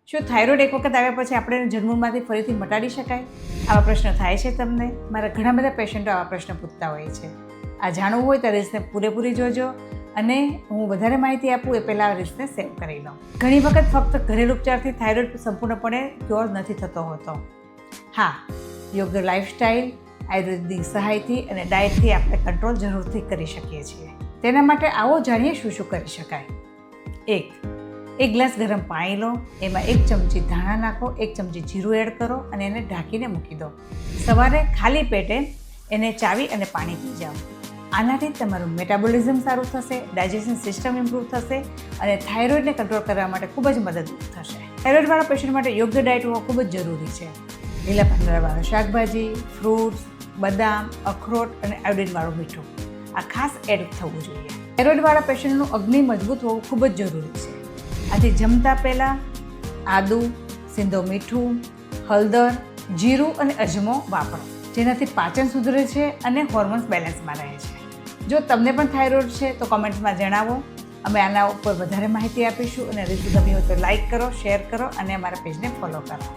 શું થાઇરોઇડ એક વખત આવ્યા પછી આપણે જન્મમાંથી ફરીથી મટાડી શકાય? આવા પ્રશ્ન થાય છે તમને? મારા ઘણા બધા પેશન્ટો આવા પ્રશ્ન પૂછતા હોય છે. આ જાણવું હોય તો રીલ્સને પૂરેપૂરી જોજો અને હું વધારે માહિતી આપું એ પહેલાં આ રીલ્સને સેવ કરી લઉં. ઘણી વખત ફક્ત ઘરેલું ઉપચારથી થાઇરોઇડ સંપૂર્ણપણે ક્યોર નથી થતો હોતો. હા, યોગ્ય લાઇફસ્ટાઇલ, આયુર્વેદિક સહાયથી અને ડાયટથી આપણે કંટ્રોલ જરૂરથી કરી શકીએ છીએ. તેના માટે આવો જાણીએ શું શું કરી શકાય. એક ગ્લાસ ગરમ પાણી લો, એમાં 1 ચમચી ધાણા નાખો, 1 ચમચી જીરું એડ કરો અને એને ઢાંકીને મૂકી દો. સવારે ખાલી પેટે એને ચાવી અને પાણી પી જાઓ. આનાથી તમારું મેટાબોલિઝમ સારું થશે, ડાયજેશન સિસ્ટમ ઇમ્પ્રૂવ થશે અને થાઇરોઇડને કંટ્રોલ કરવા માટે ખૂબ જ મદદરૂપ થશે. થાઇરોઇડવાળા પેશન્ટ માટે યોગ્ય ડાયટ હોવો ખૂબ જ જરૂરી છે. લીલા પાંદડાવાળા શાકભાજી, ફ્રૂટ્સ, બદામ, અખરોટ અને આયોડિનવાળું મીઠું આ ખાસ એડ થવું જોઈએ. થાઇરોઇડવાળા પેશન્ટનું અગ્નિ મજબૂત હોવું ખૂબ જ જરૂરી છે. આથી જમતા પહેલાં આદુ, સિંધો મીઠું, હળદર, જીરું અને અજમો વાપરો, જેનાથી પાચન સુધરે છે અને હોર્મોન્સ બેલેન્સમાં રહે છે. જો તમને પણ થાઇરોઇડ છે તો કોમેન્ટ્સમાં જણાવો. અમે આના ઉપર વધારે માહિતી આપીશું અને રીલ્સ ગમી હોય તો લાઇક કરો, શેર કરો અને અમારા પેજને ફોલો કરો.